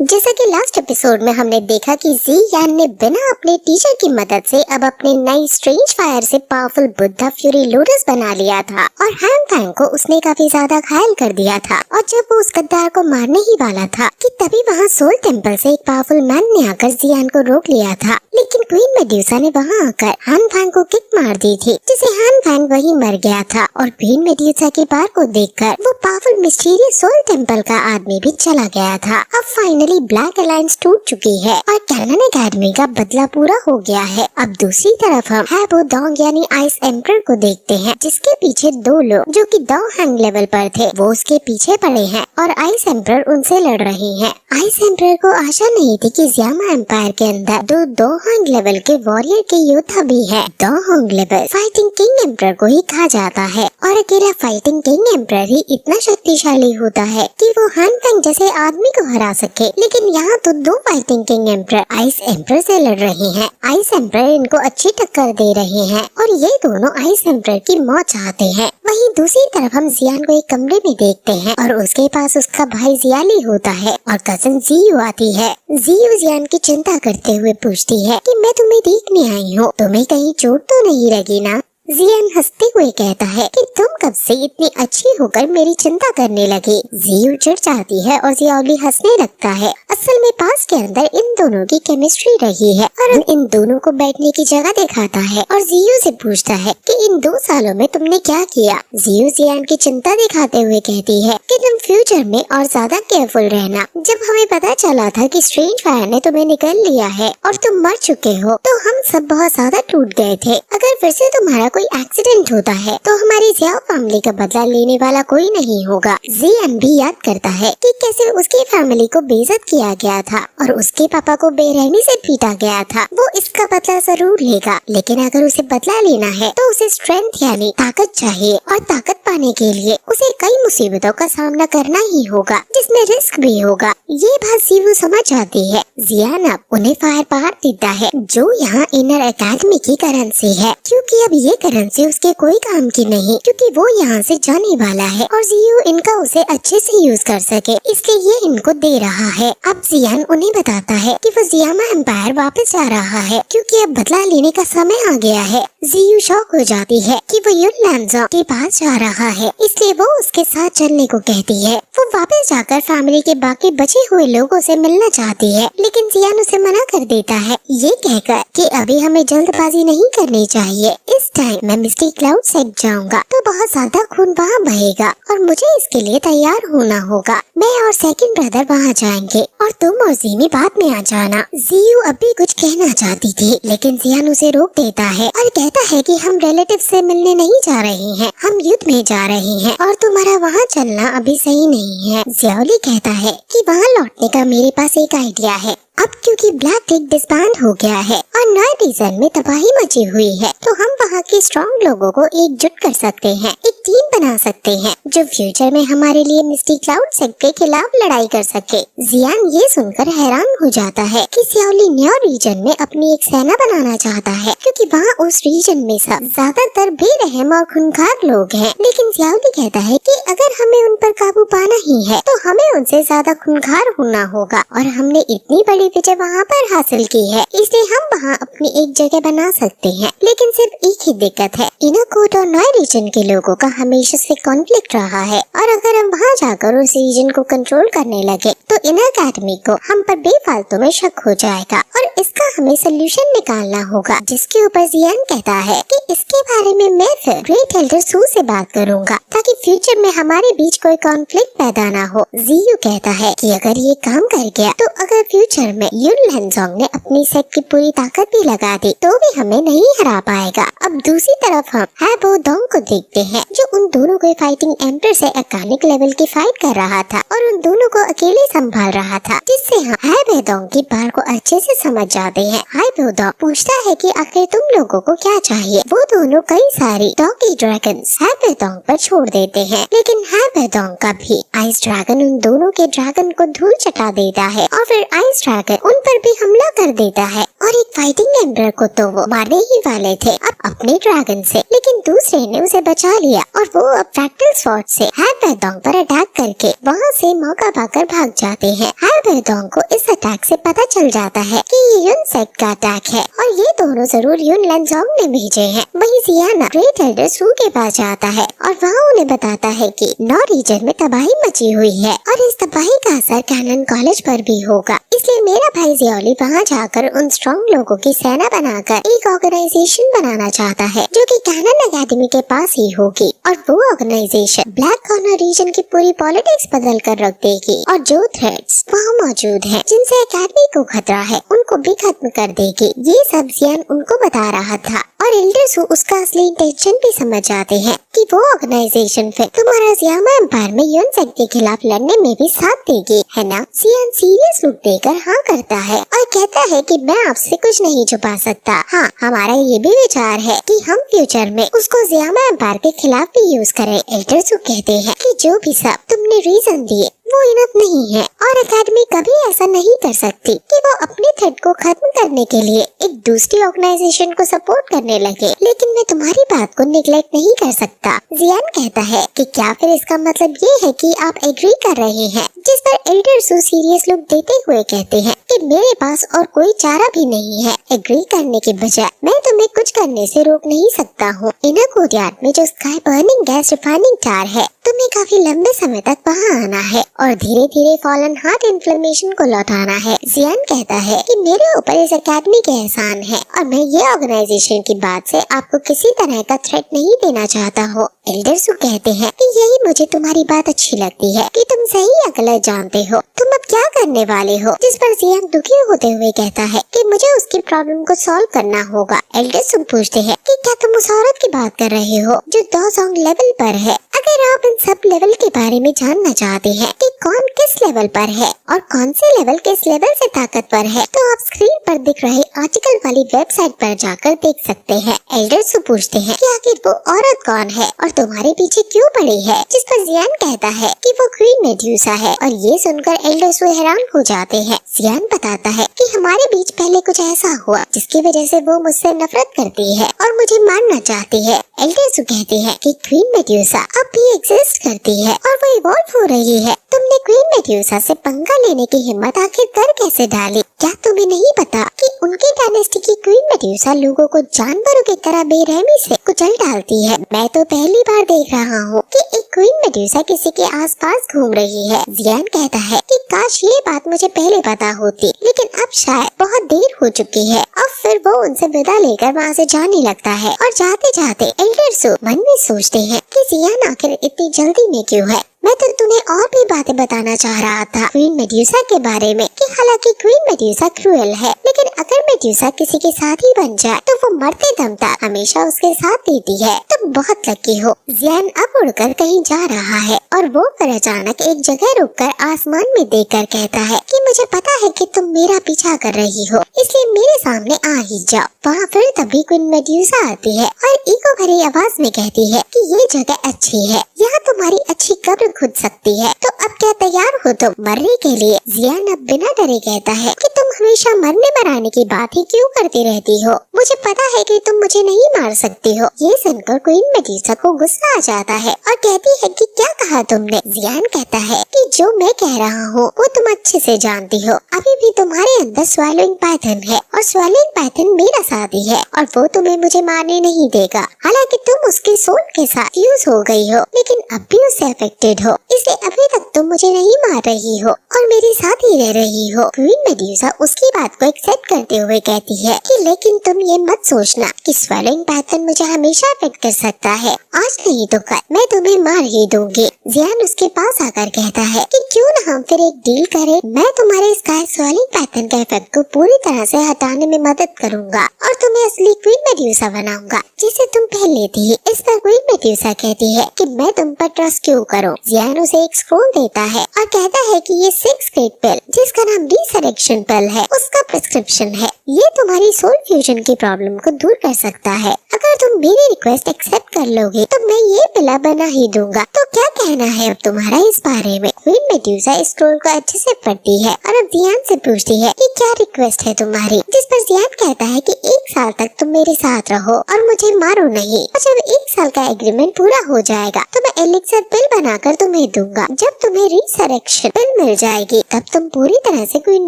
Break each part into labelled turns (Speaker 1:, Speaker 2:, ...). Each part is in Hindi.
Speaker 1: जैसा कि लास्ट एपिसोड में हमने देखा कि जी यान ने बिना अपने टीचर की मदद से अब अपने नई स्ट्रेंज फायर से पावरफुल बुद्धा फ्यूरी लोटस बना लिया था और हैन फैंग को उसने काफी ज्यादा घायल कर दिया था। और जब वो उस गद्दार को मारने ही वाला था कि तभी वहाँ सोल टेम्पल से एक पावरफुल मैन ने आकर जियान को रोक लिया था। लेकिन क्वीन मेड्यूसा ने वहाँ आकर हैन फैंग को किक मार दी थी, जिसे हैन फैंग वहीं मर गया था। और क्वीन मेड्यूसा के पार को देखकर वो पावरफुल मिस्टीरियस सोल टेम्पल का आदमी भी चला गया था। अब फाइनली ब्लैक अलायंस टूट चुकी है और कैनन एकेडमी का बदला पूरा हो गया है। अब दूसरी तरफ हम हैबो डोंग यानी आइस एम्परर को देखते हैं, जिसके पीछे दो लोग जो कि दो हैंग लेवल पर थे वो उसके पीछे पड़े हैं और आइस एम्परर उनसे लड़ रही हैं। आइस एम्परर को आशा नहीं थी कि ज़्यामा एम्पायर के अंदर दो हैंग लेवल के वॉरियर के योद्धा भी है। दो hang level fighting king emperor को ही कहा जाता है और अकेला फाइटिंग किंग एम्परर ही इतना शक्तिशाली होता है कि वो हैन फैंग जैसे आदमी को हरा सके। लेकिन यहाँ तो दो fighting king emperor ice emperor से लड़ रही हैं। आइस एम्परर इनको अच्छी टक्कर दे रहे हैं और ये दोनों आइस एम्परर की मौत चाहते हैं। वहीं दूसरी तरफ हम जियान को एक कमरे में देखते हैं और उसके पास उसका भाई जियाली होता है और कजन जियू आती है। जियू जियान की चिंता करते हुए पूछती है कि मैं तुम्हें देखने आई हूँ, तुम्हें कहीं चोट तो नहीं लगी ना? जियान हंसते हुए कहता है कि तुम कब से इतनी अच्छी होकर मेरी चिंता करने लगी। जियू चिढ़ जाती है और जियाली हंसने लगता है। असल में पास के अंदर इन दोनों की केमिस्ट्री रही है और इन दोनों को बैठने की जगह दिखाता है और जियू से पूछता है कि इन 2 सालों में तुमने क्या किया। जियू जियान की चिंता दिखाते हुए कहती है कि तुम फ्यूचर में और ज्यादा केयरफुल रहना। जब हमें पता चला था कि स्ट्रेंज फायर ने तुम्हें निकल लिया है और तुम मर चुके हो तो हम सब बहुत ज्यादा टूट गए थे। अगर फिर से तुम्हारा कोई एक्सीडेंट होता है तो हमारी जियाओ फैमिली का बदला लेने वाला कोई नहीं होगा। जियान भी याद करता है कि कैसे उसकी फैमिली को बेइज्जत किया गया था और उसके पापा को बेरहमी से पीटा गया था। वो इसका बदला जरूर लेगा, लेकिन अगर उसे बदला लेना है तो उसे स्ट्रेंथ यानी ताकत चाहिए और ताकत पाने के लिए उसे कई मुसीबतों का सामना करना ही होगा, जिसमें रिस्क भी होगा। ये बात जियू समझ जाती है। जियान अब उन्हें फायर पावर देता है जो यहाँ इनर एकेडमी की करेंसी है, क्योंकि अब ये करेंसी उसके कोई काम की नहीं, क्योंकि वो यहाँ से जाने वाला है और जियू इनका उसे अच्छे से यूज कर सके, इसलिए ये इनको दे रहा है। अब जियान उन्हें बताता है कि वो ज़ियामा एम्पायर वापस जा रहा है क्योंकि अब बदला लेने का समय आ गया है। जियू शॉक हो जाती है कि वो युन लैंज़ो के पास जा रहा है, इसलिए वो उसके साथ चलने को कहती है। वो वापस जाकर फैमिली के बाकी बचे हुए लोगों से मिलना चाहती है, लेकिन जियान उसे मना कर देता है, ये कहकर कि अभी हमें जल्दबाजी नहीं करनी चाहिए। इस टाइम मैं मिस्टी क्लाउड सेट जाऊंगा तो बहुत ज्यादा खून वहाँ बहेगा और मुझे इसके लिए तैयार होना होगा। मैं और सेकंड ब्रदर वहाँ जाएंगे और तुम और जीमी बाद में आ जाना। जियू अभी कुछ कहना चाहती थी, लेकिन जियान उसे रोक देता है और कहता है कि हम रिलेटिव से मिलने नहीं जा रहे हैं, हम युद्ध में जा रहे हैं और तुम्हारा वहाँ चलना अभी सही नहीं है। जियाली कहता है कि वहाँ लौटने का मेरे पास एक आइडिया है। अब क्योंकि ब्लैक लीग डिसबैंड हो गया है और नए रीजन में तबाही मची हुई है तो हम वहाँ के स्ट्रॉन्ग लोगों को एकजुट कर सकते हैं, एक टीम बना सकते हैं जो फ्यूचर में हमारे लिए मिस्टी क्लाउड सेक्ट के खिलाफ लड़ाई कर सके। जियान ये सुनकर हैरान हो जाता है कि सियाओली न्यू रीजन में अपनी एक सेना बनाना चाहता है, क्योंकि वहाँ उस रीजन में सब ज्यादातर बेरहम और खूंखार लोग हैं। लेकिन सियाओली कहता है कि अगर हमें उन पर काबू पाना ही है तो हमें उनसे ज्यादा खूंखार होना होगा और हमने इतनी बड़ी विजय वहाँ पर हासिल की है, इसलिए हम वहाँ अपनी एक जगह बना सकते हैं। लेकिन सिर्फ एक ही दिक्कत है, इनर कोर्ट और नए रीजन के लोगों का हमेशा से कॉन्फ्लिक्ट रहा है और अगर हम वहाँ जाकर उस रीजन को कंट्रोल करने लगे तो इनर एकेडमी को हम पर बेफालतू में शक हो जाएगा और इसका हमें सोल्यूशन निकालना होगा। जिसके ऊपर जियान कहता है कि इसके बारे में मैं फिर ग्रेट एल्डर सू से बात करूँगा ताकि फ्यूचर में हमारे बीच कोई कॉन्फ्लिक्ट पैदा ना हो। जियू कहता है कि अगर ये काम कर गया तो अगर फ्यूचर में युन लैंज़ोंग ने अपनी सेट की पूरी ताकत भी लगा दी तो भी हमें नहीं हरा पाएगा। अब दूसरी तरफ हम हैबो डोंग को देखते हैं जो उन दोनों को फाइटिंग एम्पर से अकानिक लेवल की फाइट कर रहा था और उन दोनों को अकेले संभाल रहा था, जिससे हम हैबो डोंग की बात को अच्छे से समझ जाते हैं। हैबो डोंग पूछता है कि आखिर तुम लोगों को क्या चाहिए। वो दोनों कई सारी डॉगी ड्रैगन्स हैबो डोंग पर छोड़ देते हैं, लेकिन हैबो डोंग का भी आइस ड्रैगन उन दोनों के ड्रैगन को धूल चटा देता है और फिर आइस ड्रैगन उन पर भी हमला कर देता है और एक फाइटिंग एम्बर को तो वो मारने ही वाले थे अब अपने ड्रैगन से, लेकिन दूसरे ने उसे बचा लिया और वो अब फ्रैक्टल स्वॉर्ड से हैन वेदोंग पर अटैक करके वहाँ से मौका पाकर भाग जाते हैं। हैन वेदोंग को इस अटैक से पता चल जाता है कि ये युन सेक्ट का अटैक है और ये दोनों जरूर युन लैंसोंग ने भेजे हैं। वहीं जियाना ग्रेट एल्डर सू के पास जाता है और वहाँ उन्हें बताता है कि नौ रीजन में तबाही मची हुई है और इस तबाही का असर कैनन कॉलेज पर भी होगा, इसलिए मेरा भाई जियोली वहाँ जाकर उन स्ट्रॉन्ग लोगों की सेना बनाकर एक ऑर्गेनाइजेशन बनाना चाहता है जो कि कैनन एकेडमी के पास ही होगी और वो ऑर्गेनाइजेशन ब्लैक कॉर्नर रीजन की पूरी पॉलिटिक्स बदल कर रख देगी और जो थ्रेट्स वहाँ मौजूद हैं जिनसे एकेडमी को खतरा है उनको भी खत्म कर देगी। ये सब जियान उनको बता रहा था और एल्डर सू उसका असली इंटेंशन भी समझ जाते हैं कि वो ऑर्गेनाइजेशन फिर तुम्हारा जियामा एम्पायर में युन सेक्ट के खिलाफ लड़ने में भी साथ देगी, है ना। जियान सीरियस लुक देकर हाँ करता है और कहता है कि मैं आपसे कुछ नहीं छुपा सकता। हाँ, हमारा ये भी विचार है कि हम फ्यूचर में उसको जियामा एम्पायर के खिलाफ भी यूज करें। एल्डर सू कहते हैं कि जो भी सब तुमने रीजन दिए वो इनफ नहीं है और एकेडमी कभी ऐसा नहीं कर सकती कि वो अपने थ्रेट को खत्म करने के लिए एक दूसरी ऑर्गेनाइजेशन को सपोर्ट करने लगे, लेकिन मैं तुम्हारी बात को निगलेक्ट नहीं कर सकता। जियान कहता है कि क्या फिर इसका मतलब ये है कि आप एग्री कर रहे हैं, जिस पर एल्डर सू सीरियस लुक देते हुए कहते हैं कि मेरे पास और कोई चारा भी नहीं है एग्री करने के बजाय मैं तुम्हें कुछ करने से रोक नहीं सकता हूँ। इनर कोर्टयार्ड में जो स्काई बर्निंग गैस रिफाइनिंग टार है तुम्हें काफी लंबे समय तक वहाँ आना है और धीरे धीरे फॉलन हार्ट इन्फ्लेमेशन को लौटाना है। जियान कहता है कि मेरे ऊपर इस एकेडमी के एहसान है और मैं ये ऑर्गेनाइजेशन की बात से आपको किसी तरह का थ्रेट नहीं देना चाहता हूँ। एल्डर सू कहते हैं कि यही मुझे तुम्हारी बात अच्छी लगती है कि तुम सही या गलत जानते हो, तुम अब क्या करने वाले हो। जिस पर जियान दुखी होते हुए कहता है कि मुझे उसकी प्रॉब्लम को सॉल्व करना होगा। एल्डर सू पूछते हैं कि क्या तुम उस औरत की बात कर रहे हो जो दोसोंग लेवल पर है। अगर आप इन सब लेवल के बारे में जानना चाहते हैं कि कौन किस लेवल पर है और कौन से लेवल किस लेवल से ताकतवर है, तो आप स्क्रीन पर दिख रहे आर्टिकल वाली वेबसाइट पर जाकर देख सकते हैं। एल्डर सू पूछते हैं कि आखिर वो औरत कौन है और तुम्हारे पीछे क्यों पड़ी है, जिस पर जियान कहता है कि वो क्वीन मेड्यूसा है और ये सुनकर एल्डर सू हैरान हो जाते हैं। जियान बताता है कि हमारे बीच पहले कुछ ऐसा हुआ जिसकी वजह से वो मुझसे नफरत करती है और मुझे मारना चाहती है। एल्डर सू कहते हैं कि क्वीन मेड्यूसा अब भी एग्जिस्ट करती है और वो इवॉल्व हो रही है। तुमने क्वीन मेड्यूसा से पंगा लेने की हिम्मत आखिर कर कैसे डाली? क्या तुम्हें नहीं पता कि उनकी डायनेस्टी की क्वीन मेड्यूसा लोगों को जानवरों की तरह बेरहमी से कुचल डालती है। मैं तो पहली बार देख रहा हूँ कि एक क्वीन मेड्यूसा किसी के आसपास घूम रही है। जियान कहता है कि काश ये बात मुझे पहले पता होती, लेकिन अब शायद बहुत देर हो चुकी है। अब फिर वो उनसे विदा लेकर वहाँ से जाने लगता है और जाते जाते एल्डर सू मन में सोचते हैं कि जियान आखिर इतनी जल्दी में क्यों है। मैं तो तुम्हें और भी बातें बताना चाह रहा था क्वीन मेड्यूसा के बारे में कि हालांकि क्वीन मेड्यूसा क्रूएल है, लेकिन अगर मेड्यूसा किसी के साथ ही बन जाए तो वो मरते दम तक हमेशा उसके साथ देती है। तुम बहुत लकी हो। जियान अब उड़कर कहीं जा रहा है और वो फिर अचानक एक जगह रुककर आसमान में देखकर कहता है कि मुझे पता है कि तुम मेरा पीछा कर रही हो, इसलिए मेरे सामने आ ही जाओ। वहाँ फिर तभी क्वीन मेड्यूसा आती है और ईगो भरी आवाज में कहती है कि ये जगह अच्छी है, यहाँ तुम्हारी अच्छी कब्र खुद सकती है, तो अब क्या तैयार हो तुम मरने के लिए? जियान अब बिना डरे कहता है कि तुम हमेशा मरने मराने की बात ही क्यों करती रहती हो, मुझे पता है कि तुम मुझे नहीं मार सकती हो। ये सुनकर क्वीन मेड्यूसा को गुस्सा आ जाता है और कहती है कि क्या कहा तुमने? जियान कहता है कि जो मैं कह रहा हूँ वो तुम अच्छे से जानती हो। अभी भी तुम्हारे अंदर स्वैलोइंग पाइथन है और स्वैलोइंग पाइथन मेरा साथी है और वो तुम्हें मुझे मारने नहीं देगा। हालांकि तुम उसकी सोल के साथ फ्यूज हो गई हो, लेकिन अब भी उससे अफेक्टेड हो, इसलिए अभी तक तुम मुझे नहीं मार रही हो और मेरे साथ ही रह रही हो। क्वीन मेड्यूसा उसकी बात को एक्सेप्ट करते हुए कहती है कि लेकिन तुम ये मत सोचना कि स्वैलोइंग पाइथन मुझे हमेशा अफेक्ट कर सकता है, आज नहीं तो कल मैं तुम्हें मार ही दूंगी। जियान उसके पास आकर कहता है कि क्यों न हम फिर एक डील करें, मैं तुम्हारे स्काई स्वैलोइंग पाइथन के इफेक्ट को पूरी तरह से हटाने में मदद करूंगा और तुम्हें असली क्वीन मेड्यूसा बनाऊंगा जिसे तुम पहले थी। इस पर क्वीन मेड्यूसा कहती है कि मैं तुम पर ट्रस्ट क्यों करूं। जियान उसे एक स्क्रोल देता है और कहता है कि ये 6 ग्रेड पिल जिसका नाम रिसरेक्शन पिल है उसका प्रिस्क्रिप्शन है, ये तुम्हारी सोल फ्यूजन की प्रॉब्लम को दूर कर सकता है। अगर तुम मेरी रिक्वेस्ट एक्सेप्ट कर लोगे तो मैं ये पिला बना ही दूंगा। तो क्या कहना है अब तुम्हारा इस बारे में? क्वीन मेड्यूसा मेडुसा स्क्रोल को अच्छे से पढ़ती है और अब जियान से पूछती है कि क्या रिक्वेस्ट है तुम्हारी, जिस पर जियान कहता है कि 1 साल तक तुम मेरे साथ रहो और मुझे मारो नहीं, और जब 1 साल का एग्रीमेंट पूरा हो जाएगा तो मैं एलिक्सर पिल बनाकर तुम्हें दूंगा। जब तुम्हें रिसरेक्शन पिल मिल जाएगी तब तुम पूरी तरह से क्वीन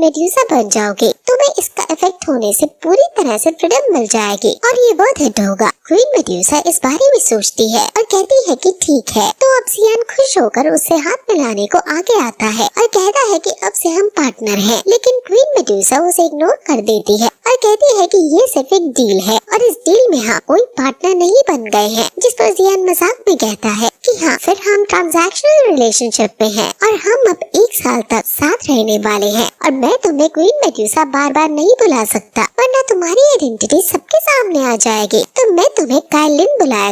Speaker 1: मेडुसा बन जाओगे। तुम्हें इसका इफेक्ट होने से पूरी तरह से फ्रीडम मिल जाएगी और ये बहुत हिट होगा। क्वीन मेडुसा इस बारे में सोचती है और कहती है कि ठीक है। तो अब जियान खुश होकर उससे हाथ मिलाने को आगे आता है और कहता है कि अब से हम पार्टनर हैं। लेकिन क्वीन मेडुसा उसे इग्नोर कर देती है और कहती है कि ये सिर्फ एक डील है और इस डील में हम कोई पार्टनर नहीं बन गए हैं। जिस पर जियान मजाक में कहता है कि हाँ फिर हम ट्रांजैक्शनल रिलेशनशिप में हैं और हम अब 1 साल तक साथ रहने वाले हैं और मैं तुम्हें क्वीन मेडुसा बार बार नहीं बुला सकता वरना तुम्हारी आइडेंटिटी सबके सामने आ जाएगी। तो मैं तुम्हें काइलिन बुलाया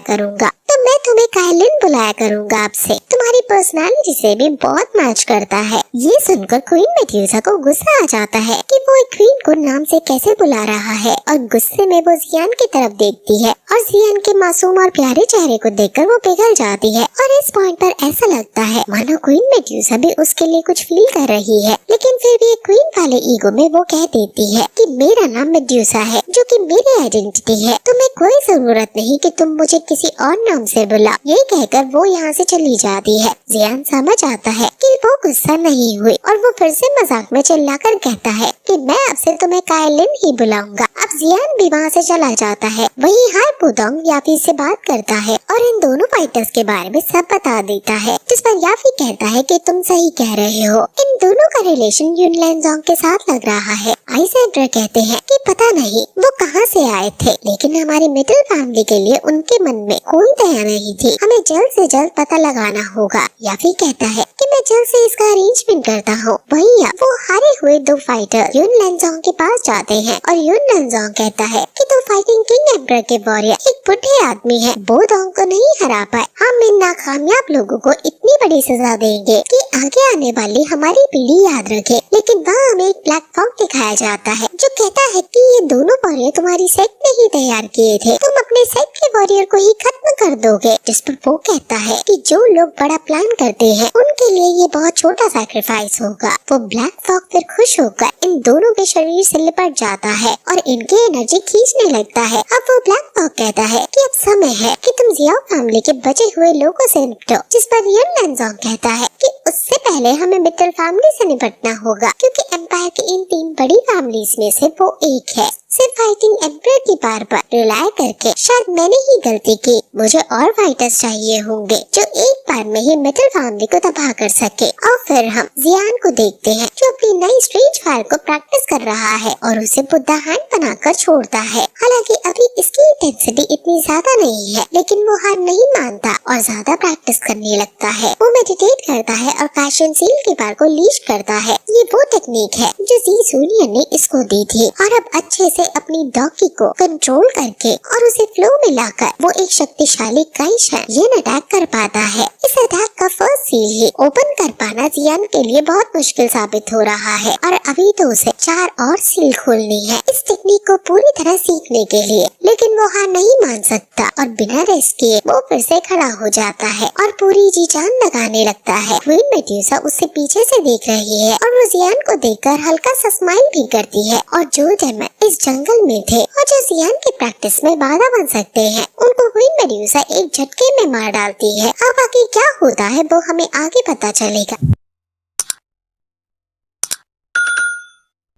Speaker 1: करूँगा आपसे। तुम्हारी पर्सनालिटी से भी बहुत मैच करता है। ये सुनकर क्वीन मेडुसा को गुस्सा आ जाता है कि वो एक क्वीन को नाम से कैसे बुला रहा है और गुस्से में वो जियान की तरफ देखती है और जियान के मासूम और प्यारे चेहरे को देखकर वो पिघल जाती है और इस पॉइंट पर ऐसा लगता है मानो क्वीन मेडुसा भी उसके लिए कुछ फील कर रही है। लेकिन फिर भी क्वीन वाले ईगो में वो कह देती है कि मेरा नाम मेडुसा है जो कि मेरी आइडेंटिटी है, तुम्हें कोई जरूरत नहीं कि तुम मुझे किसी और नाम से बुलाओ। ये कहकर वो यहाँ से चली जाती है। जियान समझ आता है कि वो गुस्सा नहीं हुई और वो फिर से मजाक में चिल्लाकर कहता है कि मैं अब से तुम्हें काइलिन ही बुलाऊंगा। अब जियान भी वहाँ से चला जाता है। वहीं हार्पुदोंग याफी से बात करता है और इन दोनों फाइटर्स के बारे में सब बता देता है, जिस पर याफी कहता है कि तुम सही कह रहे हो, इन दोनों का रिलेशन युनलैंजोंग के साथ लग रहा है। आइसेंड्रा कहते हैं कि पता नहीं वो कहाँ से आए थे, लेकिन हमारी मिडिल फैमिली के लिए उनके मन में कोई दया नहीं थी। हमें जल्द से जल्द पता लगाना होगा। याफी कहता है कि मैं जल्द से इसका अरेंजमेंट करता हूँ। वहीं वो हारे हुए 2 फाइटर युनलैंजोंग के पास जाते हैं और युनलैंजोंग कहता है कि तो फाइटिंग किंग एम्परर के वॉरियर एक बुढ़े आदमी है, बोधोंग को नहीं हरा पाए। हम इन नाकामयाब लोगों को इतनी बड़ी सजा देंगे कि आगे आने वाली हमारी पीढ़ी याद रखे। लेकिन वहाँ हमें एक ब्लैक फॉग दिखाया जाता है जो कहता है कि ये दोनों वॉरियर तुम्हारी सेक्ट ने ही तैयार किए थे, तुम अपने सेक्ट के वॉरियर को ही खत्म कर दोगे। जिस पर वो कहता है कि जो लोग बड़ा प्लान करते हैं उनके लिए ये बहुत छोटा सैक्रिफाइस होगा। वो ब्लैक फॉग फिर खुश होकर इन दोनों के शरीर से लिपट जाता है और इनकी एनर्जी खींचने लगता है। अब वो ब्लैक फॉग कहता है कि अब समय है कि तुम जियाओ फैमिली के बचे हुए लोगों से निपटो। जिस पर युनलैंजोंग कहता है कि उससे पहले हमें मित्तल फैमिली से निपटना होगा क्योंकि एम्पायर की इन 3 बड़ी फैमिलीज में से वो एक है। सिर्फ फाइटिंग एम्परर की पार पर रिलाय करके शायद मैंने ही गलती की। मुझे और फाइटर्स चाहिए होंगे जो एक बार में ही मिडिल फैमिली को तबाह कर सके। और फिर हम जियान को देखते हैं जो अपनी नई स्ट्रेंज फायर को प्रैक्टिस कर रहा है और उसे बुद्धा हैंड बनाकर छोड़ता है। हालांकि अभी इसकी इंटेंसिटी इतनी ज्यादा नहीं है, लेकिन वो हार नहीं मानता और ज्यादा प्रैक्टिस करने लगता है। वो मेडिटेट करता है और फैशन सील की पार को लीच करता है। ये वो टेक्निक है जो जी जूनियर ने इसको दी थी और अब अच्छे से अपनी डॉगी को कंट्रोल करके और उसे फ्लो में लाकर वो एक शक्तिशाली काइशन अटैक कर पाता है। इस अटैक का फर्स्ट सील ही ओपन कर पाना जियान के लिए बहुत मुश्किल साबित हो रहा है और अभी तो उसे 4 और सील खोलनी है इस टेक्निक को पूरी तरह सीखने के लिए। लेकिन वो हार नहीं मान सकता और बिना रेस्ट किए वो फिर से खड़ा हो जाता है और पूरी जी जान लगाने लगता है। क्वीन मेडुसा उससे पीछे से देख रही है और वो जियान को देखकर हल्का सा स्माइल भी करती है। और जो डेमन इस जंगल में थे और जो जियान की प्रैक्टिस में बाधा बन सकते हैं, उनको क्वीन मेडुसा एक झटके में मार डालती है। अब आगे क्या होता है वो हमें आगे पता चलेगा।